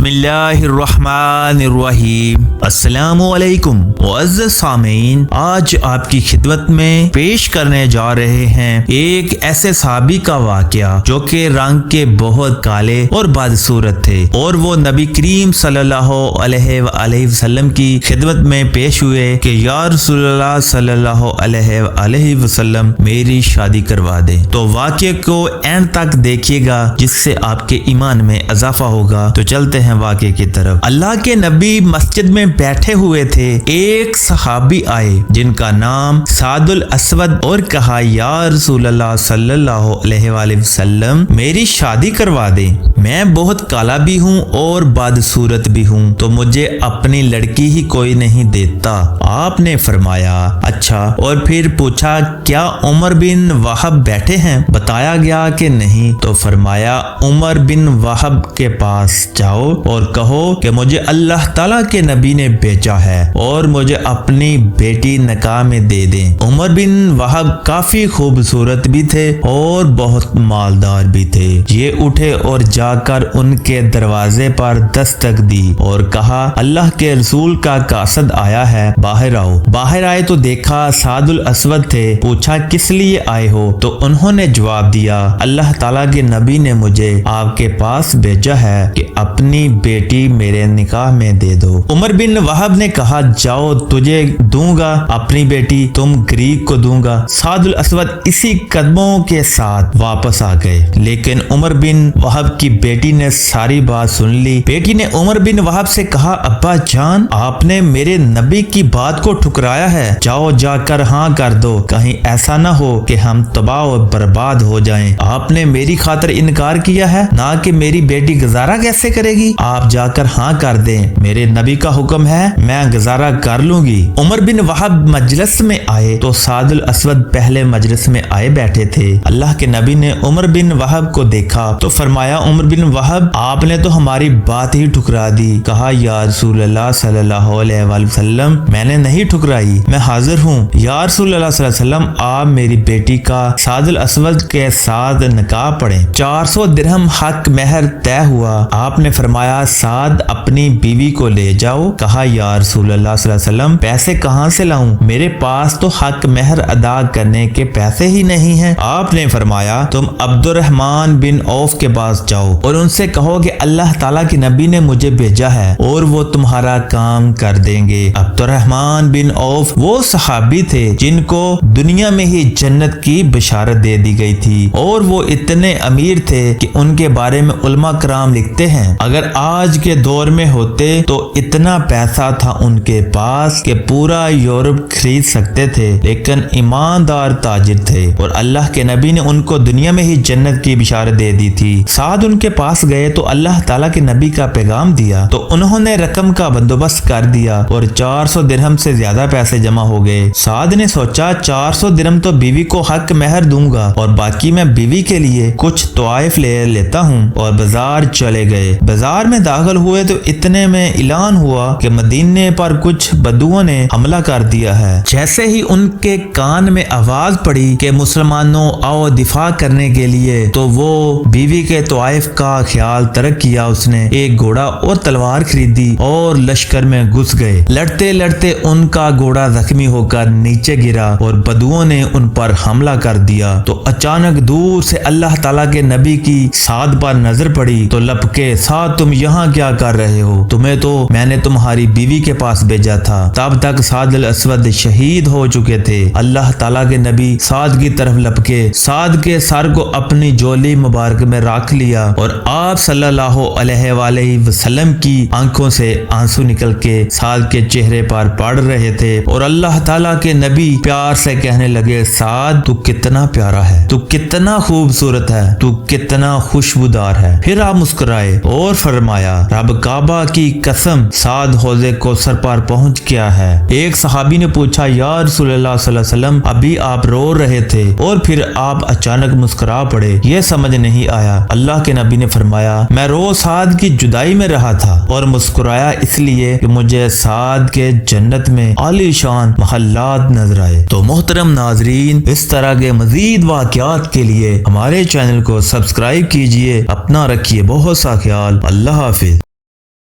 बिस्मिल्लाहिर्रहमानिर्रहीम। अस्सलाम वालेकुम मुअज़्ज़ज़ सामीन, आज आपकी खिदमत में पेश करने जा रहे हैं एक ऐसे सहाबी का वाक़या जो कि रंग के बहुत काले और बदसूरत थे और वो नबी करीम सल्लल्लाहु अलैहि वसल्लम की खिदमत में पेश हुए कि या रसूलल्लाह सल्लल्लाहु अलैहि वसल्लम मेरी शादी करवा दें। तो वाक़े को एंड तक देखिएगा जिससे आपके ईमान में इजाफा होगा। तो चलते हैं वाक़े की तरफ। अल्लाह के नबी मस्जिद में बैठे हुए थे, एक सहाबी आए जिनका नाम सादुल अस्वद और कहा या रसूलल्लाह सल्लल्लाहु अलैहि वसल्लम मेरी शादी करवा दें। मैं बहुत काला भी हूँ और बदसूरत भी हूँ, तो मुझे अपनी लड़की ही कोई नहीं देता। आपने फरमाया अच्छा, और फिर पूछा क्या उमर बिन वहाब बैठे हैं? बताया गया कि नहीं। तो फरमाया उमर बिन वहाब के पास जाओ और कहो कि मुझे अल्लाह ताला के नबी ने भेजा है और मुझे अपनी बेटी निकाह में दे दें। उमर बिन वहाब काफी खूबसूरत भी थे और बहुत मालदार भी थे। ये उठे और जाकर उनके दरवाजे पर दस्तक दी और कहा अल्लाह के रसूल का कासद आया है, बाहर आओ। बाहर आए तो देखा सादुल अस्वद थे। पूछा किस लिए आए हो? तो उन्होंने जवाब दिया अल्लाह ताला के नबी ने मुझे आपके पास भेजा है कि अपनी बेटी मेरे निकाह में दे दो। उमर बिन वहाब ने कहा जाओ, तुझे दूंगा अपनी बेटी, तुम गरीब को दूंगा। सादुल अस्वद इसी कदमों के साथ वापस आ गए, लेकिन उमर बिन वहाब की बेटी ने सारी बात सुन ली। बेटी ने उमर बिन वहाब से कहा अब्बा जान, आपने मेरे नबी की बात को ठुकराया है, जाओ जाकर हाँ कर दो, कहीं ऐसा ना हो कि हम तबाह और बर्बाद हो जाएं। आपने मेरी खातिर इनकार किया है, ना कि मेरी बेटी गुजारा कैसे करेगी। आप जाकर हाँ कर दें, मेरे नबी का हुक्म है, मैं गुजारा कर लूंगी। उमर बिन वहाब मजलिस में आए तो सादुल अस्वद पहले मजलिस में आए बैठे थे। अल्लाह के नबी ने उमर बिन वहाब को देखा तो फरमाया उमर बिन वहाब आपने तो हमारी बात ही ठुकरा दी। कहा या रसूलल्लाह सल्लल्लाहु अलैहि वसल्लम मैंने नहीं ठुकराई, मैं हाजिर हूँ। या रसूलल्लाह सल्लल्लाहु अलैहि वसल्लम आप मेरी बेटी का सादुल अस्वद के साथ निकाह पढ़ें। 400 दिरहम हक महर तय हुआ। आपने फरमाया साद अपनी बीवी को ले जाओ। कहा या रसूलल्लाह सल्लल्लाहु अलैहि वसल्लम पैसे कहाँ से लाऊं? मेरे पास तो हक महर अदा करने के पैसे ही नहीं हैं। आपने फरमाया तुम अब्दुर्रहमान बिन औफ के पास जाओ और उनसे कहो कि अल्लाह ताला के नबी ने मुझे भेजा है और वो तुम्हारा काम कर देंगे। अब्दुर्रहमान बिन औफ वो सहाबी थे जिनको दुनिया में ही जन्नत की बिशारत दे दी गई थी और वो इतने अमीर थे कि उनके बारे में उलमा कराम लिखते हैं अगर आज के दौर में होते तो इतना पैसा था उनके पास कि पूरा यूरोप खरीद सकते थे, लेकिन ईमानदार ताजिर थे और अल्लाह के नबी ने उनको दुनिया में ही जन्नत की बिशारत दे दी थी। साद उनके पास गए तो अल्लाह ताला के नबी का पैगाम दिया तो उन्होंने रकम का बंदोबस्त कर दिया और 400 दिरहम से ज्यादा पैसे जमा हो गए। साद ने सोचा 400 दिरहम तो बीवी को हक महर दूंगा और बाकी मैं बीवी के लिए कुछ तोइफ ले लेता हूँ, और बाजार चले गए। बाजार में दाखिल हुए तो इतने में ऐलान हुआ कि मदीने पर कुछ बदुओं ने हमला कर दिया है। जैसे ही उनके कान में आवाज पड़ी कि मुसलमानों आओ दिफा करने के लिए, तो वो बीवी के तोइफ का ख्याल तर्क किया। उसने एक घोड़ा और तलवार खरीदी और लश्कर में घुस गए। लड़ते लड़ते उनका घोड़ा जख्मी होकर नीचे गिरा और बदुओं ने उन पर हमला कर दिया। तो अचानक दूर से अल्लाह ताला के नबी की साद पर नजर पड़ी तो लपके साद तुम यहाँ क्या कर रहे हो? तुम्हें तो मैंने तुम्हारी बीवी के पास भेजा था। तब तक सादुल अस्वद शहीद हो चुके थे। अल्लाह ताला के नबी साद की तरफ लपके, साद के सर को अपनी जोली मुबारक में रख लिया और आप सल्लल्लाहु अलैहि वसल्लम की आंखों से आंसू निकल के साद के चेहरे पर पड़ रहे थे और अल्लाह ताला के नबी प्यार से कहने लगे साद तू कितना प्यारा है, तू कितना खूबसूरत है, तू कितना खुशबूदार है। फिर आप मुस्कुराए और फरमाया रब काबा की कसम साद हौज़े कौसर पर पहुंच गया है। एक सहाबी ने पूछा या रसूलल्लाह सल्लल्लाहु अलैहि वसल्लम अभी आप रो रहे थे और फिर आप अचानक मुस्कुरा पड़े, ये समझ नहीं आया। अल्लाह के नबी ने फरमाया मैं रोज साद की जुदाई में रहा था और मुस्कुराया इसलिए कि मुझे साद के जन्नत में आलीशान महल्लात नजर आए। तो मोहतरम नाजरीन, इस तरह के मजीद वाक़यात के लिए हमारे चैनल को सब्सक्राइब कीजिए। अपना रखिए बहुत सा ख्याल। अल्लाह हाफिज।